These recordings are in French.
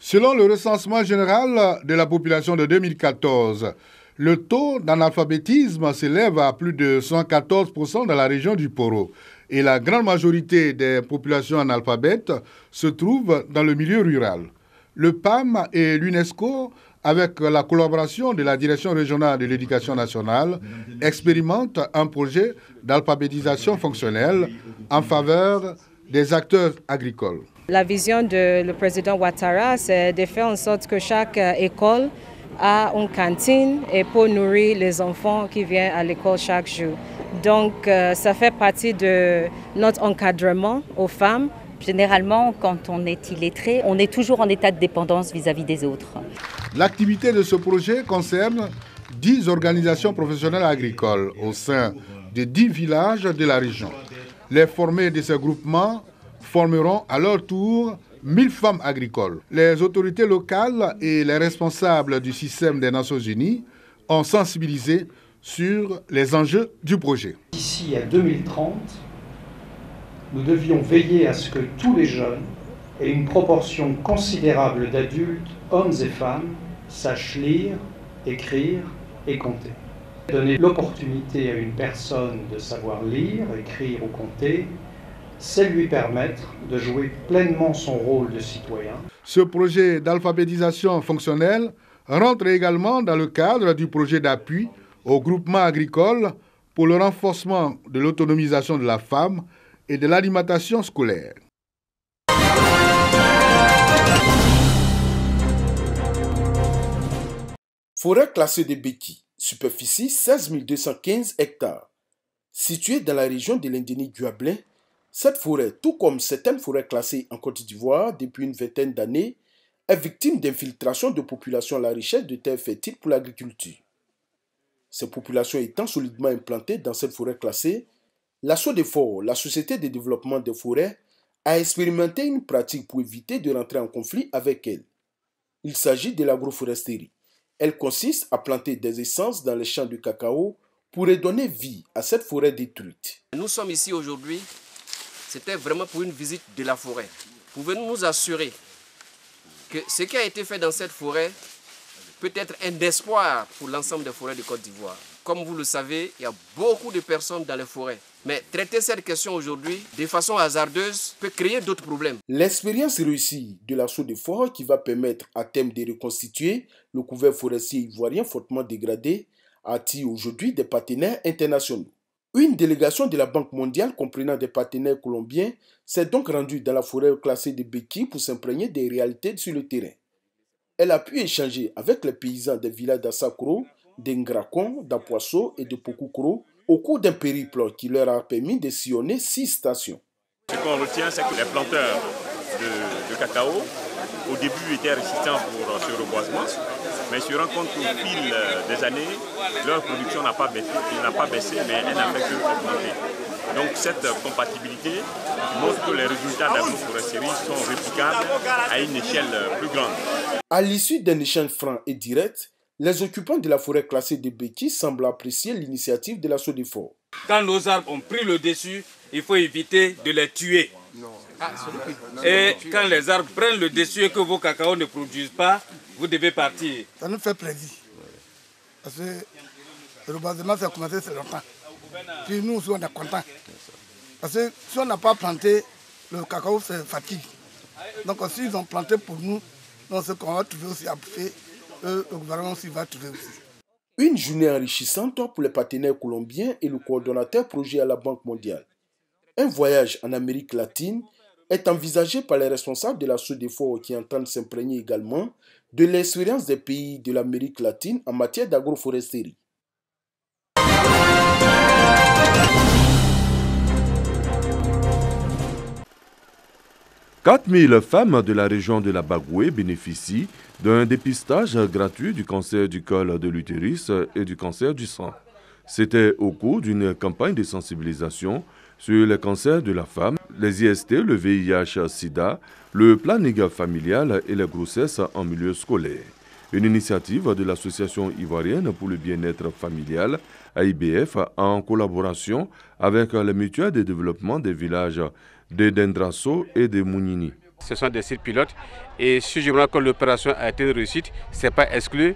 Selon le recensement général de la population de 2014, le taux d'analphabétisme s'élève à plus de 114% dans la région du Poro. Et la grande majorité des populations analphabètes se trouvent dans le milieu rural. Le PAM et l'UNESCO, avec la collaboration de la Direction régionale de l'éducation nationale, expérimentent un projet d'alphabétisation fonctionnelle en faveur des acteurs agricoles. La vision du président Ouattara, c'est de faire en sorte que chaque école a une cantine et pour nourrir les enfants qui viennent à l'école chaque jour. Donc, ça fait partie de notre encadrement aux femmes. Généralement, quand on est illettré, on est toujours en état de dépendance vis-à-vis des autres. L'activité de ce projet concerne 10 organisations professionnelles agricoles au sein de 10 villages de la région. Les formés de ces groupements formeront à leur tour 1000 femmes agricoles. Les autorités locales et les responsables du système des Nations Unies ont sensibilisé sur les enjeux du projet. D'ici à 2030, nous devions veiller à ce que tous les jeunes et une proportion considérable d'adultes, hommes et femmes, sachent lire, écrire et compter. Donner l'opportunité à une personne de savoir lire, écrire ou compter, c'est lui permettre de jouer pleinement son rôle de citoyen. Ce projet d'alphabétisation fonctionnelle rentre également dans le cadre du projet d'appui au groupement agricole pour le renforcement de l'autonomisation de la femme et de l'alimentation scolaire. Forêt classée de Beki, superficie 16 215 hectares. Située dans la région de l'Indéni-Guablin, cette forêt, tout comme certaines forêts classées en Côte d'Ivoire depuis une vingtaine d'années, est victime d'infiltration de populations à la recherche de terres fertiles pour l'agriculture. Ces populations étant solidement implantées dans cette forêt classée, la SODEFOR, la Société de développement des forêts, a expérimenté une pratique pour éviter de rentrer en conflit avec elles. Il s'agit de l'agroforesterie. Elle consiste à planter des essences dans les champs de cacao pour redonner vie à cette forêt détruite. Nous sommes ici aujourd'hui, c'était vraiment pour une visite de la forêt. Pouvez-nous nous assurer que ce qui a été fait dans cette forêt peut être un espoir pour l'ensemble des forêts de Côte d'Ivoire. Comme vous le savez, il y a beaucoup de personnes dans les forêts. Mais traiter cette question aujourd'hui de façon hasardeuse peut créer d'autres problèmes. L'expérience réussie de la SODEFOR qui va permettre à terme de reconstituer le couvert forestier ivoirien fortement dégradé attire aujourd'hui des partenaires internationaux. Une délégation de la Banque mondiale comprenant des partenaires colombiens s'est donc rendue dans la forêt classée de Beki pour s'imprégner des réalités sur le terrain. Elle a pu échanger avec les paysans des villages d'Assakro, d'Ngracon, d'Apoisso et de Pokukro au cours d'un périple qui leur a permis de sillonner 6 stations. Ce qu'on retient, c'est que les planteurs de cacao, au début, étaient résistants pour ce reboisement, mais ils se rendent compte qu'au fil des années, leur production n'a pas baissé, mais elle n'a fait que augmenter. Donc cette compatibilité montre que les résultats de l'agroforesterie sont réplicables à une échelle plus grande. À l'issue d'un échange franc et direct, les occupants de la forêt classée de Beki semblent apprécier l'initiative de la SODEFOR. Quand nos arbres ont pris le dessus, il faut éviter de les tuer. Et quand les arbres prennent le dessus et que vos cacao ne produisent pas, vous devez partir. Ça nous fait plaisir. Parce que le reboisement, ça a commencé c'est longtemps. Puis nous aussi, on est contents. Parce que si on n'a pas planté, le cacao, c'est fatigue. Donc s'ils ont planté pour nous, donc ce qu'on va trouver aussi à bouffer, le gouvernement aussi va trouver aussi. Une journée enrichissante pour les partenaires colombiens et le coordonnateur projet à la Banque mondiale. Un voyage en Amérique latine est envisagé par les responsables de la SODEFOR qui entendent s'imprégner également de l'expérience des pays de l'Amérique latine en matière d'agroforesterie. « 4000 femmes de la région de la Bagoué bénéficient d'un dépistage gratuit du cancer du col de l'utérus et du cancer du sang. C'était au cours d'une campagne de sensibilisation sur les cancers de la femme, les IST, le VIH-Sida, le planning familial et les grossesses en milieu scolaire. Une initiative de l'Association ivoirienne pour le bien-être familial, AIBF, en collaboration avec les mutuelles de développement des villages de Dendrasso et de Mounini. Ce sont des sites pilotes et si je vois que l'opération a été réussie, ce n'est pas exclu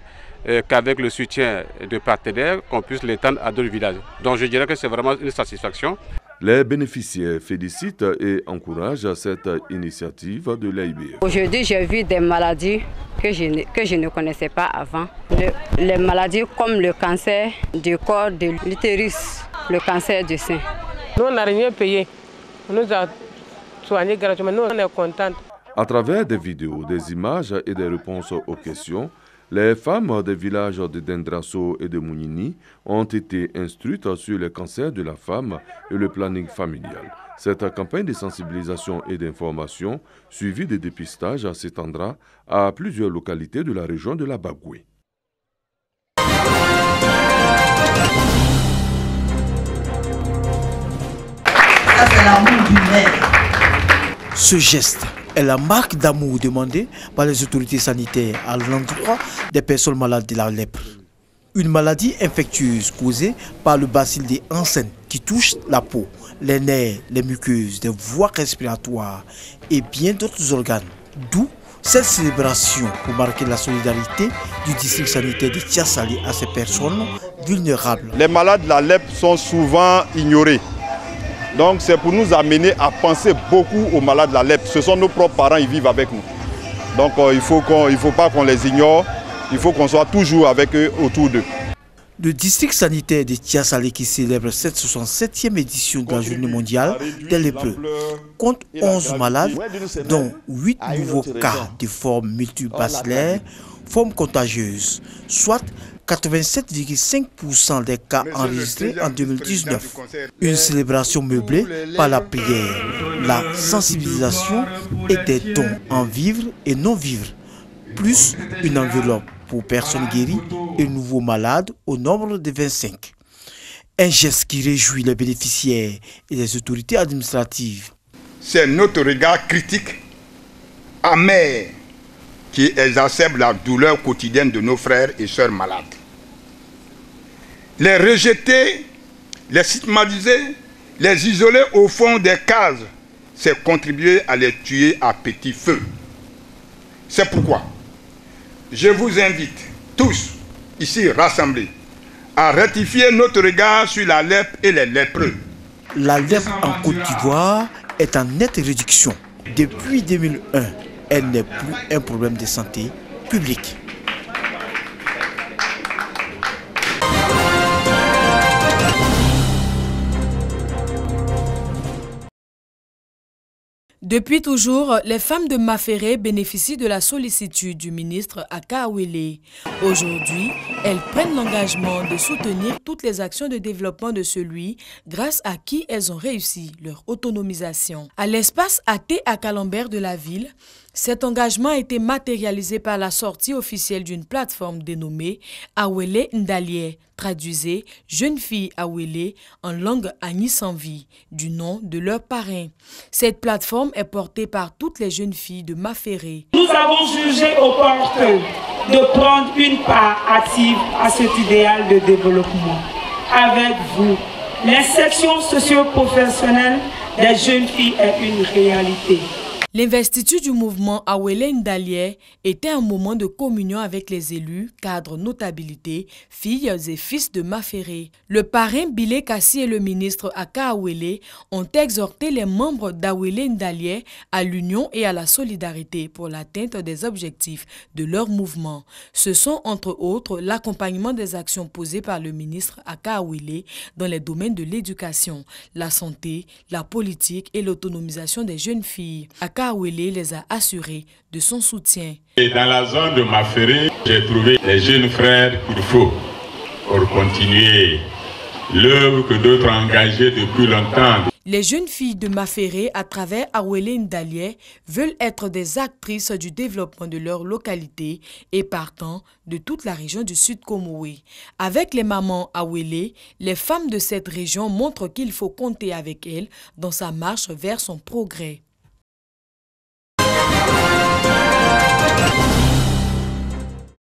qu'avec le soutien de partenaires, qu'on puisse l'étendre à d'autres villages. Donc je dirais que c'est vraiment une satisfaction. Les bénéficiaires félicitent et encouragent cette initiative de l'AIBF. Aujourd'hui, j'ai vu des maladies que je ne connaissais pas avant. Les maladies comme le cancer du corps de l'utérus, le cancer du sein. Nous, on n'a rien payé. On nous a soignés gratuitement. Nous, on est contents. À travers des vidéos, des images et des réponses aux questions, les femmes des villages de Dendrasso et de Mounini ont été instruites sur les cancers de la femme et le planning familial. Cette campagne de sensibilisation et d'information, suivie de dépistage, s'étendra à plusieurs localités de la région de la Bagoué. Ça, c'est l'amour du maire. Ce geste est la marque d'amour demandée par les autorités sanitaires à l'endroit des personnes malades de la lèpre. Une maladie infectieuse causée par le bacille des Hansen qui touche la peau, les nerfs, les muqueuses, les voies respiratoires et bien d'autres organes. D'où cette célébration pour marquer la solidarité du district sanitaire de Tiassali à ces personnes vulnérables. Les malades de la lèpre sont souvent ignorés. Donc c'est pour nous amener à penser beaucoup aux malades de la lèpre. Ce sont nos propres parents, ils vivent avec nous. Donc il ne faut pas qu'on les ignore, il faut qu'on soit toujours avec eux, autour d'eux. Le district sanitaire de Tiassali qui célèbre cette 67e édition de la journée mondiale des lépreux compte 11 malades, dont 8 nouveaux cas de forme multibacillaire, forme contagieuse, soit 87,5% des cas enregistrés en 2019. Une célébration meublée par la prière, la sensibilisation et des dons en vivres et non-vivres, plus une enveloppe pour personnes guéries et nouveaux malades au nombre de 25. Un geste qui réjouit les bénéficiaires et les autorités administratives. C'est notre regard critique, amer, qui exacerbe la douleur quotidienne de nos frères et sœurs malades. Les rejeter, les stigmatiser, les isoler au fond des cases, c'est contribuer à les tuer à petit feu. C'est pourquoi je vous invite tous, ici rassemblés, à rectifier notre regard sur la lèpre et les lépreux. La lèpre en Côte d'Ivoire est en nette réduction. Depuis 2001, elle n'est plus un problème de santé publique. Depuis toujours, les femmes de Maféré bénéficient de la sollicitude du ministre Aka Awele. Aujourd'hui, elles prennent l'engagement de soutenir toutes les actions de développement de celui grâce à qui elles ont réussi leur autonomisation. À l'espace AT à Calambert de la ville, cet engagement a été matérialisé par la sortie officielle d'une plateforme dénommée Awele Ndalié, traduisez Jeune fille Awele en langue Agnisanvi, du nom de leur parrain. Cette plateforme est portée par toutes les jeunes filles de Maféré. Nous avons jugé opportun de prendre une part active à cet idéal de développement. Avec vous, l'insertion socio-professionnelle des jeunes filles est une réalité. L'investiture du mouvement Awele Ndalié était un moment de communion avec les élus, cadres, notabilités, filles et fils de Maféré. Le parrain Bilé Kassi et le ministre Aka Awele ont exhorté les membres d'Awele Ndalié à l'union et à la solidarité pour l'atteinte des objectifs de leur mouvement. Ce sont entre autres l'accompagnement des actions posées par le ministre Aka Awele dans les domaines de l'éducation, la santé, la politique et l'autonomisation des jeunes filles. Aka Awele les a assurés de son soutien. Et dans la zone de Maféré, j'ai trouvé les jeunes frères qu'il faut pour continuer l'œuvre que d'autres ont engagée depuis longtemps. Les jeunes filles de Maféré, à travers Awele Ndalié, veulent être des actrices du développement de leur localité et partant de toute la région du Sud Comoé. Avec les mamans Awele, les femmes de cette région montrent qu'il faut compter avec elles dans sa marche vers son progrès.